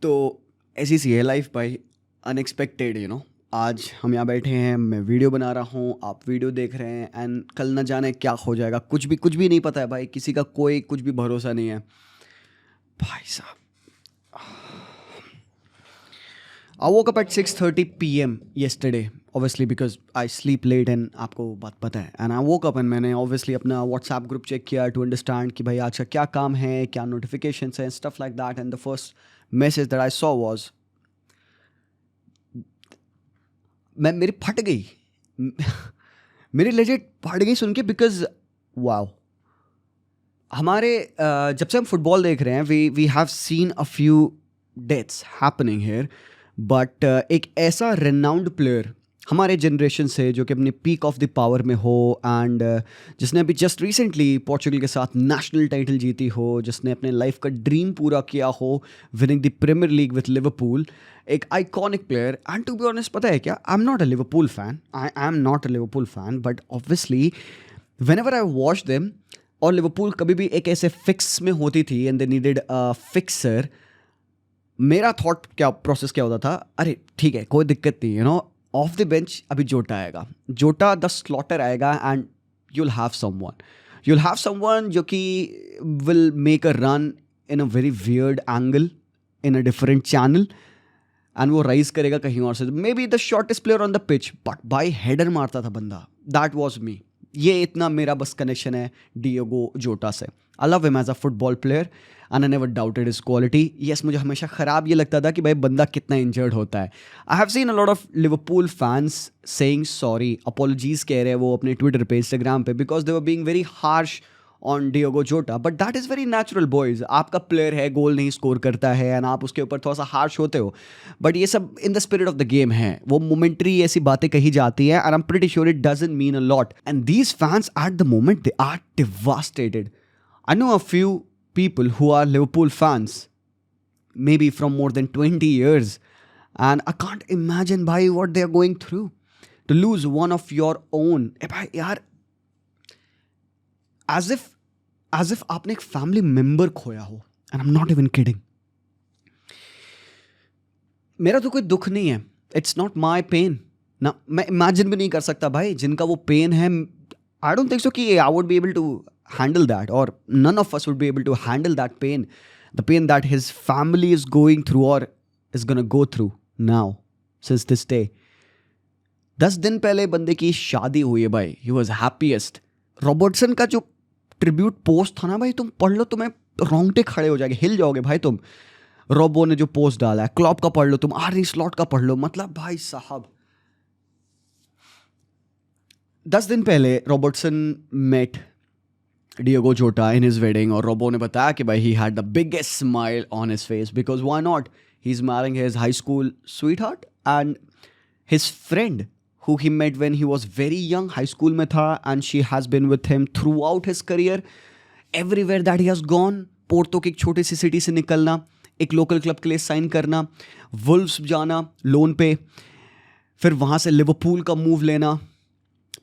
तो ऐसी सी है लाइफ भाई, अनएक्सपेक्टेड आज हम यहाँ बैठे हैं, मैं वीडियो बना रहा हूँ, आप वीडियो देख रहे हैं एंड कल ना जाने क्या हो जाएगा, कुछ भी नहीं पता है भाई, किसी का कोई कुछ भी भरोसा नहीं है भाई साहब। I woke up at 6:30 p.m. yesterday, obviously because I sleep late and आपको बात पता है। And I woke up and मैंने obviously अपना WhatsApp ग्रुप चेक किया to understand कि भाई आज का क्या काम है, क्या notifications हैं, stuff like that. And the first message that I saw was मेरी फट गई मेरी लेजिट फट गई सुन के, बिकॉज वाओ, हमारे जब से हम फुटबॉल देख रहे हैं we have seen a few deaths happening here, but एक ऐसा रेनाउंड प्लेयर हमारे जनरेशन से जो कि अपने पीक ऑफ द पावर में हो एंड जिसने अभी जस्ट रिसेंटली पोर्चुगल के साथ नेशनल टाइटल जीती हो, जिसने अपने लाइफ का ड्रीम पूरा किया हो winning the premier league with Liverpool, एक iconic player. And to be honest, पता है क्या, I am not a Liverpool fan, I am not a Liverpool fan, but obviously whenever I watch them, और Liverpool कभी भी एक ऐसे fix में होती थी and they needed a fixer, मेरा थॉट क्या प्रोसेस क्या होता था, अरे ठीक है कोई दिक्कत नहीं, ऑफ द बेंच अभी जोटा आएगा, जोटा द स्लॉटर आएगा एंड you'll have someone जो कि will make a run in a very weird angle in a different channel and वो राइज करेगा कहीं और से, may be the shortest player on the pitch but by header मारता था बंदा, दैट वॉज मी। ये इतना मेरा बस कनेक्शन है डिएगो जोटा से। I love him as a football player and I never doubted his quality. Yes, मुझे हमेशा ख़राब ये लगता था कि भाई बंदा कितना इंजर्ड होता है। I have seen a lot of Liverpool fans saying sorry, apologies कह रहे हैं वो अपने ट्विटर पे, इंस्टाग्राम पे, because they were being very harsh on Diego Jota, but that is very natural boys. आपका प्लेयर है, गोल नहीं स्कोर करता है एंड आप उसके ऊपर थोड़ा सा हार्श होते हो, बट ये सब in the spirit of the game है, वो मोमेंट्री ऐसी बातें कही जाती है and I am pretty sure it doesn't mean a lot. And these fans at the moment they are devastated. I know a few people who are Liverpool fans, maybe from more than 20 years, and I can't imagine bhai what they are going through to lose one of your own. Bhai yaar, as if आपने एक family member खोया हो, and I'm not even kidding. मेरा तो कोई दुख नहीं है, it's not my pain ना, मैं इमेजिन भी नहीं कर सकता भाई जिनका वो पेन है। I don't think so कि I would be able to handle that, or none of us would be able to handle that pain, the pain that his family is going through or is going to go through now since this day. 10 दिन पहले बंदे की शादी हुई है भाई, he was happiest. Robertson का जो ट्रिब्यूट पोस्ट था ना भाई, तुम पढ़ लो, तुम्हें रोंगटे खड़े हो जाएंगे, हिल जाओगे भाई तुम। रॉबो ने जो पोस्ट डाला है, क्लॉप का पढ़ लो तुम, आर्नी स्लॉट का पढ़ लो, मतलब भाई साहब 10 दिन पहले Robertson met Diego Jota in his wedding, और रोबो ने बताया कि भाई he had the biggest smile on his face because why not, he is marrying his high school sweetheart and his friend who he met when he was very young, high school में था, and she has been with him throughout his career, everywhere that he has gone. Porto की एक छोटी सी city से निकलना, एक local club के लिए साइन करना, वुल्व्स जाना लोन पे, फिर वहाँ से लिवरपूल का मूव लेना,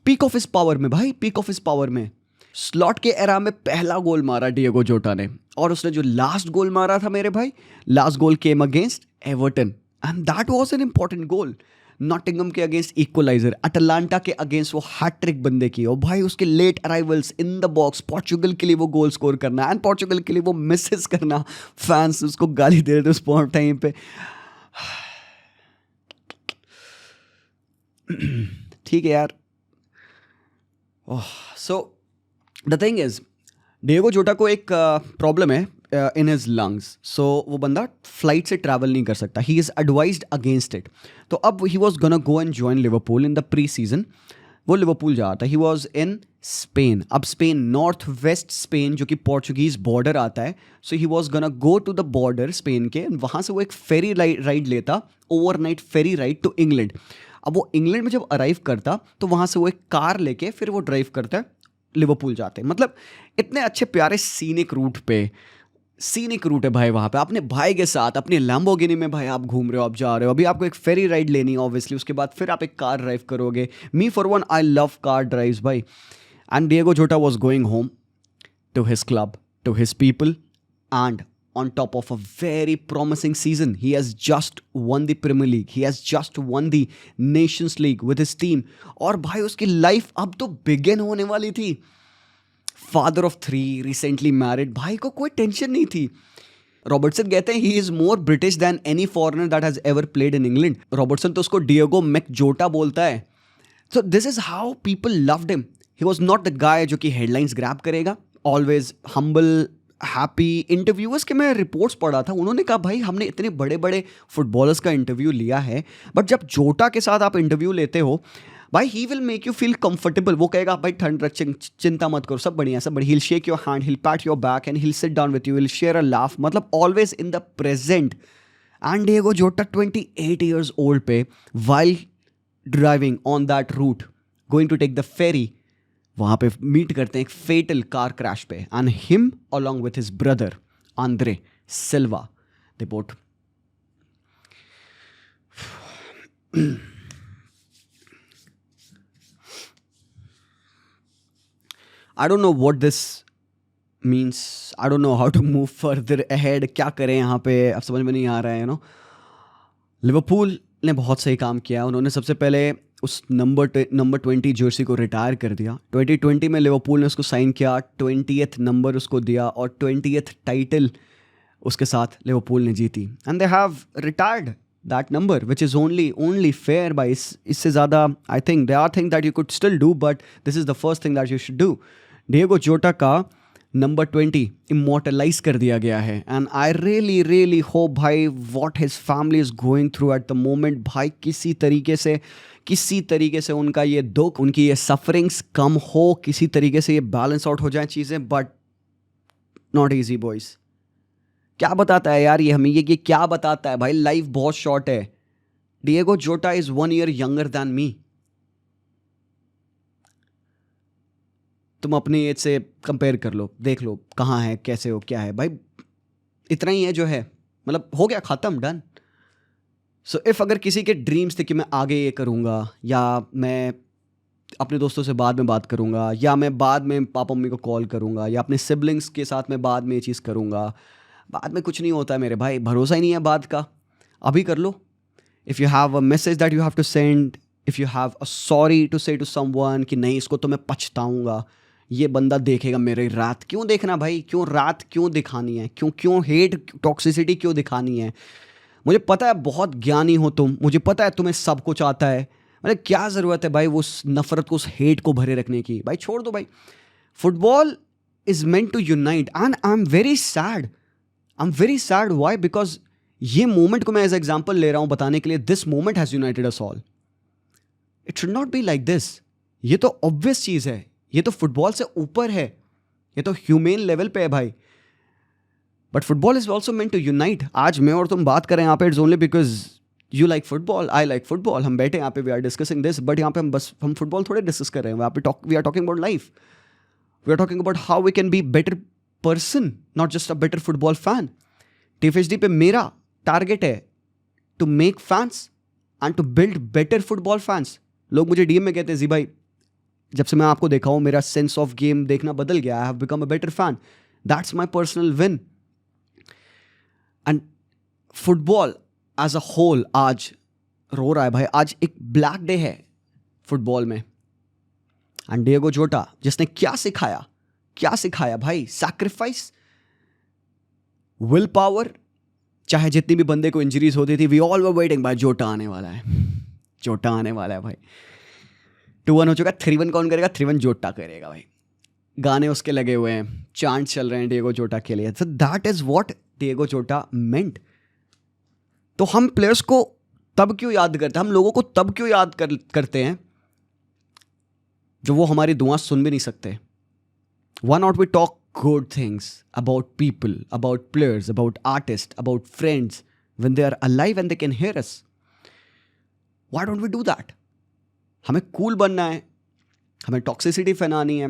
पीक ऑफ हिज पावर में भाई, पीक ऑफ हिज पावर में। स्लॉट के एरा में पहला गोल मारा डिएगो जोटा ने, और उसने जो लास्ट गोल मारा था मेरे भाई, last goal came against Everton and that was an important goal. Nottingham के अगेंस्ट इक्वलाइजर, अटलांटा के अगेंस्ट वो हैट्रिक बंदे की, और भाई उसके late arrivals in the box, Portugal के लिए वो गोल स्कोर करना एंड पोर्चुगल के लिए वो मिसेस करना, फैंस उसको गाली दे रहे थे उस टाइम पे। ठीक है यार। So the thing is, Diego जोटा को एक प्रॉब्लम है इन हिज लंग्स, सो वो बंदा फ्लाइट से ट्रैवल नहीं कर सकता, he is advised against it. तो अब he was gonna go and join Liverpool in the pre season, वो लिवरपूल जा रहा था, ही वॉज इन स्पेन। अब स्पेन, नॉर्थ वेस्ट स्पेन जो कि पोर्चुगीज बॉर्डर आता है, so he was gonna go to the border Spain के, वहाँ से वो एक फेरी राइड लेता, overnight ferry ride to England. अब वो इंग्लैंड में जब अराइव करता तो वहाँ से वो एक कार लेके फिर वो ड्राइव करता है, लिवरपूल जाते हैं। मतलब इतने अच्छे प्यारे सीनिक रूट है भाई, वहाँ पे अपने भाई के साथ अपनी लैम्बोर्गिनी में भाई आप घूम रहे हो, आप जा रहे हो, अभी आपको एक फेरी राइड लेनी है ऑब्वियसली, उसके बाद फिर आप एक कार ड्राइव करोगे। Me for one, I love car drives भाई। And Diego Jota was going home to his club, to his people, and on top of a very promising season. He has just won the Premier League. He has just won the Nations League with his team. और भाई उसकी life अब तो begin होने वाली थी. Father of 3, recently married. भाई को कोई टेंशन नहीं थी. रॉबर्टसन कहते हैं he is more British than any foreigner that has ever played in England. Robertson तो उसको डिएगो मैकजोटा बोलता है. So this is how people loved him. He was not the guy जो कि हेडलाइंस ग्रैब करेगा. Always humble, happy. इंटरव्यूअर्स के मैं reports पढ़ा था, उन्होंने कहा भाई हमने इतने बड़े बड़े फुटबॉलर्स का इंटरव्यू लिया है, बट जब जोटा के साथ आप इंटरव्यू लेते हो भाई he will make you feel comfortable. वो कहेगा भाई ठंड रख, चिंता मत करो, सब बढ़िया सब बढ़िया. He'll shake your hand, he'll pat your back and he'll sit down with you, he'll share a laugh. मतलब always in the present. And Diego Jota 28 years old पे while driving on that route going to take the ferry, वहाँ पे meet करते हैं एक fatal car crash पे. And him along with his brother Andre Silva, they both I don't know what this means. I don't know how to move further ahead. क्या करें यहाँ पे, अब समझ में नहीं आ रहा है. लिवरपूल ने बहुत सही काम किया. उन्होंने सबसे पहले उस नंबर 20 जर्सी को रिटायर कर दिया. 2020 में लिवरपूल ने उसको साइन किया, 20th नंबर उसको दिया और 20th टाइटल उसके साथ लिवरपूल ने जीती. And they have retired that number, which is only fair. by इससे ज़्यादा I think there are things that you could still do, but this is the first thing that you should do. Diego जोटा का number 20 immortalize कर दिया गया है. and I really hope भाई what his family is going through at the moment, भाई किसी तरीके से उनका ये दुख, उनकी ये sufferings कम हो, किसी तरीके से ये बैलेंस आउट हो जाए चीज़ें. but not easy boys. क्या बताता है यार ये हमें, ये क्या बताता है भाई. लाइफ बहुत शॉर्ट है. डिएगो जोटा is 1 year younger than me. तुम अपनी एज से कंपेयर कर लो, देख लो कहाँ है, कैसे हो, क्या है. भाई इतना ही है जो है, मतलब हो गया, ख़त्म, डन. सो इफ़ अगर किसी के ड्रीम्स थे कि मैं आगे ये करूँगा, या मैं अपने दोस्तों से बाद में बात करूँगा, या मैं बाद में पापा मम्मी को कॉल करूँगा, या अपने सिबलिंग्स के साथ मैं बाद में ये चीज़ करूँगा, बाद में कुछ नहीं होता है मेरे भाई. भरोसा ही नहीं है बाद का. अभी कर लो. If you have a message that you have to send, if you have a sorry to say to someone कि नहीं इसको तो मैं पछताऊँगा, ये बंदा देखेगा मेरी रात. क्यों देखना भाई, क्यों रात क्यों दिखानी है, क्यों हेट टॉक्सिसिटी क्यों दिखानी है. मुझे पता है बहुत ज्ञानी हो तुम, मुझे पता है तुम्हें सब कुछ आता है, मतलब क्या ज़रूरत है भाई वो उस नफ़रत को, उस हेट को भरे रखने की. भाई छोड़ दो भाई. Football is meant to unite. And I am very sad. Why? Because ये मोमेंट को मैं एज एग्जाम्पल ले रहा हूँ बताने के लिए. This moment has United us all. It should not be like this. ये तो ऑब्वियस चीज़ है, ये तो फुटबॉल से ऊपर है, ये तो ह्यूमेन लेवल पे है भाई. But football is also meant to unite. आज मैं और तुम बात करें यहाँ पे, it's only because you like football, I like football. हम बैठे यहाँ पे, we are discussing this, but यहाँ पे हम फुटबॉल थोड़े डिस्कस कर रहे हैं. We are talking about life. We are talking about how we can be better person, not just a better football fan. TFHD पे मेरा टारगेट है to make fans and to build better football fans. लोग मुझे DM में कहते हैं जी भाई जब से मैं आपको देखा हूँ मेरा सेंस ऑफ गेम देखना बदल गया. I have become a better fan. That's my personal win. And football as a whole आज रो रहा है भाई. आज एक ब्लैक डे है फुटबॉल में. एंड डिएगो जोटा जिसने क्या सिखाया भाई. Sacrifice, will power. चाहे जितनी भी बंदे को इंजरीज होती थी, वी ऑल वर वेटिंग भाई जोटा आने वाला है भाई. 2-1 हो चुका, 3-1 कौन करेगा, 3-1 जोटा करेगा भाई. गाने उसके लगे हुए हैं, चांट चल रहे हैं डिएगो जोटा के लिए. So that is what Diego जोटा मेंट. तो हम प्लेयर्स को तब क्यों याद करते हैं, हम लोगों को तब क्यों याद करते हैं जो वो हमारी दुआ सुन भी नहीं सकते. Why not we talk good things about people, about players, about artists, about friends when they are alive and they can hear us? Why don't we do that? हमें कूल बनना है, हमें टॉक्सिसिटी फैलानी है.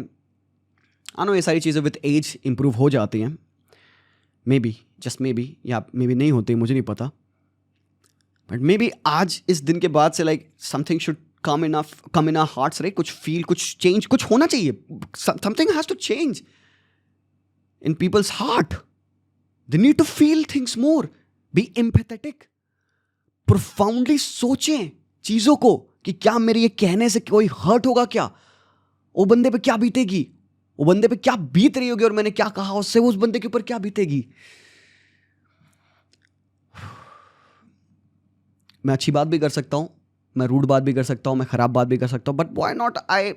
नो ये सारी चीज़ें with as improve हो जाती हैं, may be, just may be, या मे बी नहीं होती, मुझे नहीं पता. बट मे बी आज इस दिन के बाद से like something should come in our hearts, right? कुछ feel, कुछ change, कुछ होना चाहिए. Something has to change in people's heart. They need to feel things more, be empathetic, profoundly सोचें चीजों को कि क्या मेरे ये कहने से कोई हर्ट होगा, क्या वो बंदे पे क्या बीतेगी, वो बंदे पे क्या बीत रही होगी, और मैंने क्या कहा उससे उस बंदे के ऊपर क्या बीतेगी. मैं अच्छी बात भी कर सकता हूं, मैं रूड बात भी कर सकता हूं, मैं खराब बात भी कर सकता हूं, but why not I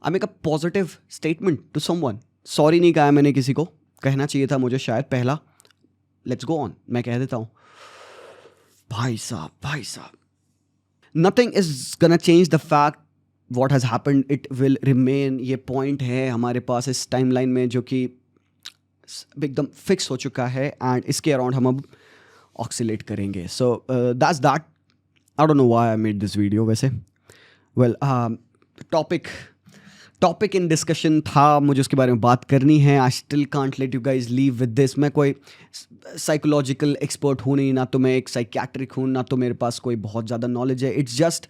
make a positive statement to someone. Sorry नहीं कहा मैंने किसी को, कहना चाहिए था मुझे शायद पहला. लेट्स गो ऑन, मैं कह देता हूं. भाई साहब, nothing is gonna change the fact what has happened, it will remain. ये पॉइंट है हमारे पास इस टाइमलाइन में जो कि एकदम फिक्स हो चुका है, एंड इसके अराउंड हम अब ऑक्सीलेट करेंगे. So that's that. I don't know why I made this video. वैसे वेल टॉपिक इन डिस्कशन था, मुझे उसके बारे में बात करनी है. I still can't let you guys leave with this. मैं कोई साइकोलॉजिकल एक्सपर्ट हूँ नहीं, ना तो मैं एक साइकियाट्रिक हूँ, ना तो मेरे पास कोई बहुत ज़्यादा नॉलेज है. It's just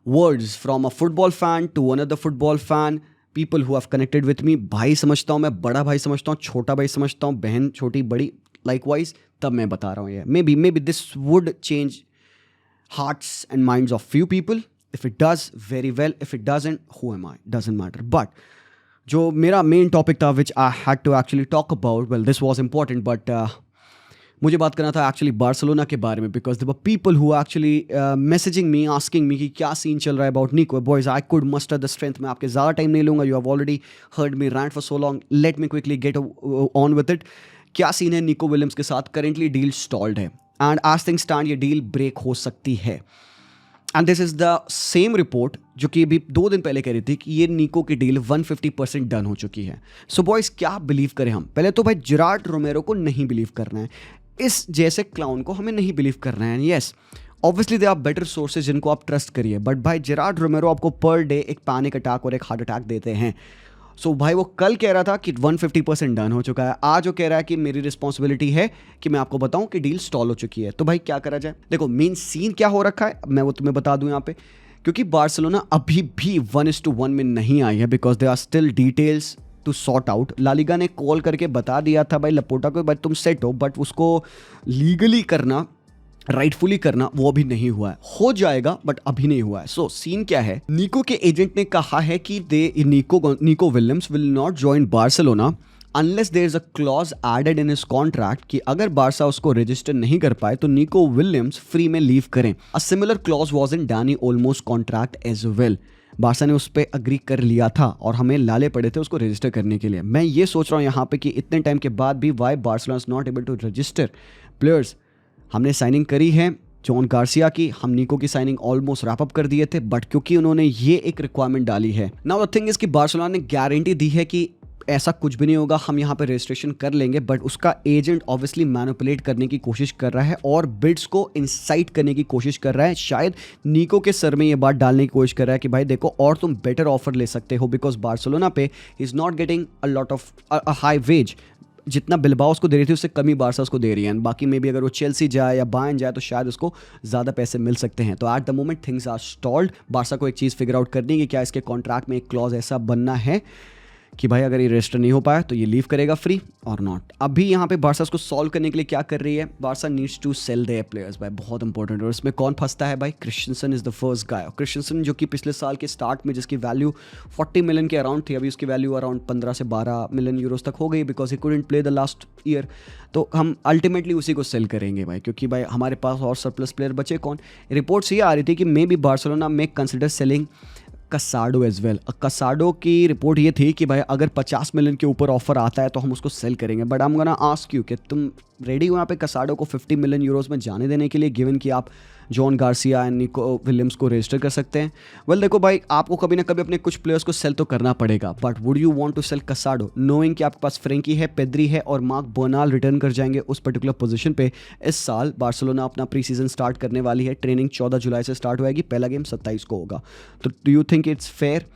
words from a football fan to another football fan, people who have connected with me. भाई समझता हूँ मैं, बड़ा भाई समझता हूँ, छोटा भाई समझता हूँ, बहन छोटी बड़ी लाइकवाइज, तब मैं बता रहा हूँ ये. May be this would change hearts and minds of few people. If it does, very well. If it doesn't, who am I? Doesn't matter. But जो मेरा main topic था which I had to actually talk about, well, this was important, but मुझे बात करना था actually Barcelona के बारे में, because there were people who actually messaging me, asking me कि क्या सीन चल रहा है about Nico. Boys, I could muster the strength. मैं आपके ज़्यादा टाइम नहीं लूँगा. You have already heard me rant for so long. Let me quickly get on with it. क्या सीन है निको विलियम्स के साथ? करेंटली डील स्टॉल्ड है, एंड आज थिंग स्टैंड ये डील ब्रेक हो सकती है. And this is the same report जो कि अभी 2 दिन पहले कह रही थी कि ये निको की डील 150% डन हो चुकी है. सो बॉयज, क्या बिलीव करें हम? पहले तो भाई जेरार्ड रोमेरो को नहीं बिलीव करना है, इस जैसे क्लाउन को हमें नहीं बिलीव करना है. Yes, obviously they are better sources जिनको आप ट्रस्ट करिए, बट भाई जेरार्ड रोमेरो आपको पर डे एक पैनिक अटैक और एक हार्ट अटैक देते हैं. सो भाई वो कल कह रहा था कि 150% डन हो चुका है, आज वो कह रहा है कि मेरी रिस्पॉन्सिबिलिटी है कि मैं आपको बताऊं कि डील स्टॉल हो चुकी है. तो भाई क्या करा जाए? देखो, मेन सीन क्या हो रखा है मैं वो तुम्हें बता दूं यहाँ पे, क्योंकि बार्सिलोना अभी भी 1:1 में नहीं आई है, because they are still details to sort out. La Liga ने कॉल करके बता दिया था भाई लपोटा को, भाई तुम सेट हो, बट उसको लीगली करना, राइटफुली करना, वो अभी नहीं हुआ है. हो जाएगा बट अभी नहीं हुआ है. सो सीन क्या है? निको के एजेंट ने कहा है कि Nico Williams will not join Barcelona unless there is a clause added in his contract कि अगर बार्सा उसको रजिस्टर नहीं कर पाए तो निको विलियम्स फ्री में लीव करें. A similar clause was in Dani Olmo's contract as well. Barca ने उस पर अग्री कर लिया था और हमें लाले पड़े थे उसको रजिस्टर करने के लिए. मैं ये सोच रहा हूँ यहाँ पे कि इतने टाइम के बाद भी why Barcelona is not able to register players. हमने साइनिंग करी है जॉन गार्सिया की, हम निको की साइनिंग ऑलमोस्ट रैप अप कर दिए थे, बट क्योंकि उन्होंने ये एक रिक्वायरमेंट डाली है, नाउ द थिंग इज कि बार्सिलोना ने गारंटी दी है कि ऐसा कुछ भी नहीं होगा, हम यहाँ पे रजिस्ट्रेशन कर लेंगे. बट उसका एजेंट ऑब्वियसली मैनिपुलेट करने की कोशिश कर रहा है और बिड्स को इंसाइट करने की कोशिश कर रहा है. शायद निको के सर में ये बात डालने की कोशिश कर रहा है कि भाई देखो, और तुम बेटर ऑफर ले सकते हो, because Barcelona pay is not getting a lot of a high wage. जितना बिलबाओ उसको दे रही थी उससे कमी बार्सा उसको दे रही है. बाकी में भी अगर वो चेल्सी जाए या बायर्न जाए तो शायद उसको ज़्यादा पैसे मिल सकते हैं. तो at the moment things are stalled. Barca को एक चीज़ फिगर आउट करनी है कि क्या इसके कॉन्ट्रैक्ट में एक क्लॉज ऐसा बनना है कि भाई अगर ये रजिस्टर नहीं हो पाया तो ये लीव करेगा फ्री और नॉट. अभी यहाँ पे बार्सा को सॉल्व करने के लिए क्या कर रही है? Barca needs to sell their players भाई, बहुत इंपॉर्टेंट. और इसमें कौन फंसता है भाई? Christensen is the first guy. Christensen जो कि पिछले साल के स्टार्ट में जिसकी वैल्यू 40 मिलियन के अराउंड थी, अभी उसकी वैल्यू अराउंड 15 से 12 मिलियन यूरोज तक हो गई, because he couldn't play the last year. तो हम अल्टीमेटली उसी को सेल करेंगे भाई, क्योंकि भाई हमारे पास और सरप्लस प्लेयर बचे कौन? रिपोर्ट्स ये आ रही थी कि maybe Barcelona may consider selling Casado as well. Casado की रिपोर्ट ये थी कि भाई अगर 50 मिलियन के ऊपर ऑफर आता है तो हम उसको सेल करेंगे. But I am gonna ask you कि तुम रेडी हो यहाँ पे कसाडो को 50 मिलियन यूरोज में जाने देने के लिए, गिवन कि आप John Garcia and Nico Williams को रजिस्टर कर सकते हैं? वेल देखो भाई, आपको कभी ना कभी अपने कुछ प्लेयर्स को सेल तो करना पड़ेगा, but would you want to sell Casado knowing कि आपके पास फ्रेंकी है, पेद्री है और मार्क बर्नाल रिटर्न कर जाएंगे उस पर्टिकुलर पोजीशन पे? इस साल बार्सिलोना अपना प्री सीजन स्टार्ट करने वाली है. ट्रेनिंग 14 जुलाई से स्टार्ट होएगी, पहला गेम 27 को होगा. तो do you think it's fair?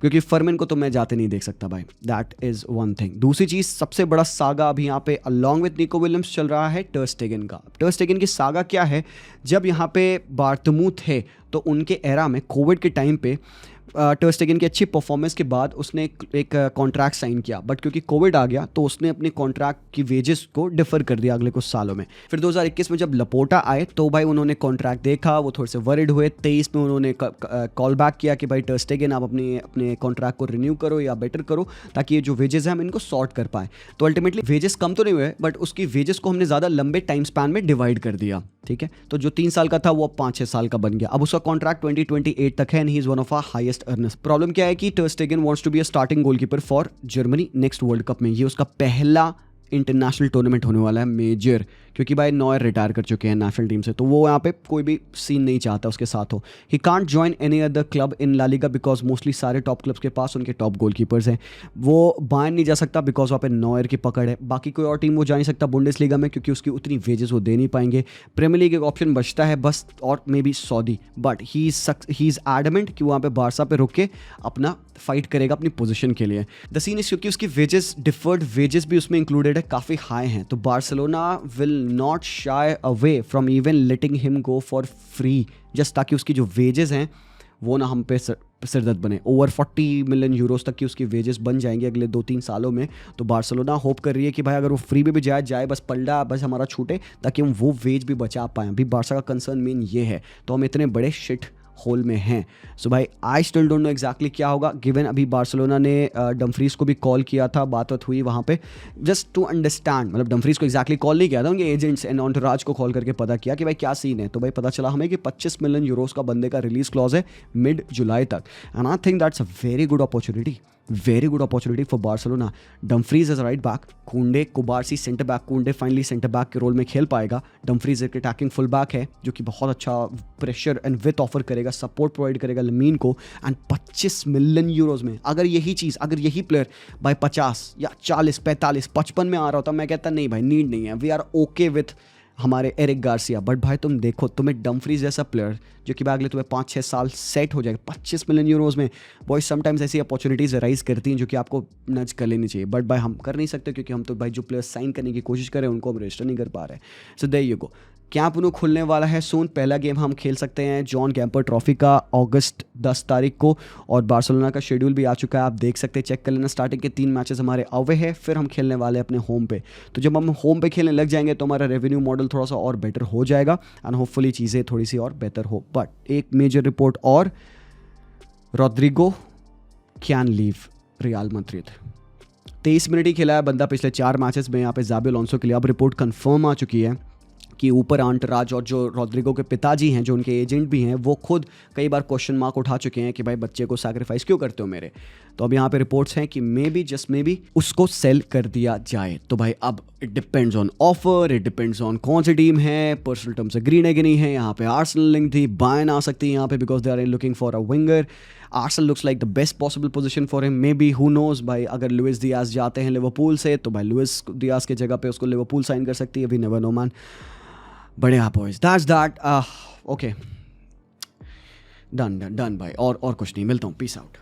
क्योंकि फर्मिन को तो मैं जाते नहीं देख सकता भाई. That is one thing. दूसरी चीज़, सबसे बड़ा सागा अभी यहाँ पे अलॉन्ग विद निको विलियम्स चल रहा है टर स्टेगन का. टर स्टेगन की सागा क्या है? जब यहाँ पे बार्टमू थे तो उनके एरा में कोविड के टाइम पे टर स्टेगन की अच्छी परफॉर्मेंस के बाद उसने एक कॉन्ट्रैक्ट साइन किया, बट क्योंकि कोविड आ गया तो उसने अपने कॉन्ट्रैक्ट की वेजेस को डिफर कर दिया अगले कुछ सालों में। फिर 2021 में जब लपोटा आए तो भाई उन्होंने कॉन्ट्रैक्ट देखा, वो थोड़े से वरिड हुए। 23 में उन्होंने कॉल बैक किया कि भाई टर स्टेगन आप अपने कॉन्ट्रैक्ट को रिन्यू करो या बेटर करो ताकि ये जो वेजेस हैं हम इनको सॉर्ट कर पाएँ। तो अल्टीमेटली वेजेस कम तो नहीं हुए, बट उसकी वेजेस को हमने ज़्यादा लंबे टाइम स्पैन में डिवाइड कर दिया, ठीक है। तो जो 3 साल का था वो अब 5-6 साल का बन गया। अब उसका कॉन्ट्रैक्ट 2028 तक है and he is one of our highest earners. Problem क्या है कि ter Stegen wants to be a starting goalkeeper for Germany next World Cup में। ये उसका पहला इंटरनेशनल टूर्नामेंट होने वाला है मेजर, क्योंकि भाई नॉयर रिटायर कर चुके हैं नेशनल टीम से, तो वो यहाँ पे कोई भी सीन नहीं चाहता उसके साथ हो। He can't join any other club in La Liga because mostly सारे टॉप क्लब्स के पास उनके टॉप गोलकीपर्स हैं। वो बायर्न नहीं जा सकता बिकॉज वहाँ पे नॉयर की पकड़ है। बाकी कोई और टीम वो जा नहीं सकता बुंडेसलीगा में क्योंकि उसकी उतनी वेजेस वो दे नहीं पाएंगे। प्रीमियर लीग एक ऑप्शन बचता है बस, और may be Saudi, but he is adamant कि वहाँ पे बारसा पे रुक के अपना फाइट करेगा अपनी पोजीशन के लिए। द सीन इज क्योंकि उसकी वेजेस, डिफर्ड वेजेस भी उसमें इंक्लूडेड है, काफ़ी हाई हैं, तो Barcelona will not shy away from even letting him go for free, just ताकि उसकी जो वेजेस हैं वो ना हम पे सिरदर्द बने। ओवर 40 मिलियन यूरोस तक की उसकी वेजेस बन जाएंगे अगले 2-3 सालों में। तो बार्सिलोना होप कर रही है कि भाई अगर वो फ्री में भी जाए बस पलड़ा बस हमारा छूटे ताकि हम वो वेज भी बचा पाएँ। अभी बार्सा का कंसर्न मेन ये है, तो हम इतने बड़े शिट होल में हैं। सो भाई I still don't know exactly क्या होगा, गिवन अभी बार्सिलोना ने डमफ्रीज को भी कॉल किया था, बात हुई वहाँ पे जस्ट टू अंडरस्टैंड, मतलब डमफ्रीज को एग्जैक्टली कॉल नहीं किया था, उनके एजेंट्स एंड ऑन्टोराज को कॉल करके पता किया कि भाई क्या सीन है। तो भाई पता चला हमें कि 25 मिलियन यूरोस का बंदे का रिलीज क्लॉज है मिड जुलाई तक, and I think that's a very good opportunity for Barcelona. Dumfries is right back, कुंडे कुबारसी सेंटर बैक, कुंडे फाइनली सेंटर बैक के रोल में खेल पाएगा। डमफ्रीज एक अटैकिंग फुल बैक है जो कि बहुत अच्छा प्रेशर एंड विथ ऑफर करेगा, सपोर्ट प्रोवाइड करेगा लमीन को, एंड 25 मिलियन यूरोज में अगर यही प्लेयर भाई 50 या 40 45 55 में आ रहा होता, मैं कहता नहीं भाई नीड नहीं है, वी आर ओके विथ हमारे एरिक गार्सिया। बट भाई तुम देखो, तुम्हें डमफ्रीज जैसा प्लेयर जो कि अगले तुम्हें 5-6 साल सेट हो जाएगा 25 मिलियन यूरोज में। बॉय समटाइम्स ऐसी अपॉर्चुनिटीज़ राइज करती हैं जो कि आपको नज कर लेनी चाहिए, बट भाई हम कर नहीं सकते क्योंकि हम तो भाई जो प्लेयर्स साइन करने की कोशिश कर रहे हैं उनको हम रजिस्टर नहीं कर पा रहे। So there you go. Camp Nou खुलने वाला है सून। पहला गेम हम खेल सकते हैं जॉन गैम्पर ट्रॉफी का अगस्त 10 तारीख को, और बार्सिलोना का शेड्यूल भी आ चुका है, आप देख सकते हैं, चेक कर लेना। स्टार्टिंग के 3 मैचेस हमारे अवे है, फिर हम खेलने वाले हैं अपने होम पे। तो जब हम होम पे खेलने लग जाएंगे तो हमारा रेवेन्यू मॉडल थोड़ा सा और बेटर हो जाएगा एंड होपफुली चीज़ें थोड़ी सी और बेटर हो। बट एक मेजर रिपोर्ट और, Rodrigo can leave Real Madrid. 23 minute ही खेला है बंदा पिछले 4 मैचेस में यहाँ पे ज़ाबी अलोंसो के लिए। अब रिपोर्ट कंफर्म आ चुकी है कि ऊपर आंटराज और जो रॉड्रिगो के पिताजी हैं, जो उनके एजेंट भी हैं, वो खुद कई बार क्वेश्चन मार्क उठा चुके हैं कि भाई बच्चे को सैक्रिफाइस क्यों करते हो मेरे। तो अब यहाँ पे रिपोर्ट्स हैं कि maybe just maybe उसको सेल कर दिया जाए। तो भाई अब it depends on offer, it depends on कौन सी टीम है, पर्सनल टर्म्स एग्रीड है कि नहीं है। यहाँ पे आर्सेनल लिंक थी, बायर्न आ सकती है यहाँ पे because they are looking for a winger. Arsenal looks like the best possible position for him, maybe, who knows. भाई अगर लुइस डियाज जाते हैं लिवरपूल से तो भाई लुइस डियाज की जगह पे उसको लिवरपूल साइन कर सकती है, वी नेवर नो मैन। बड़े आप बॉयज, दैट्स ओके, डन भाई, और कुछ नहीं, मिलता हूँ, पीस आउट।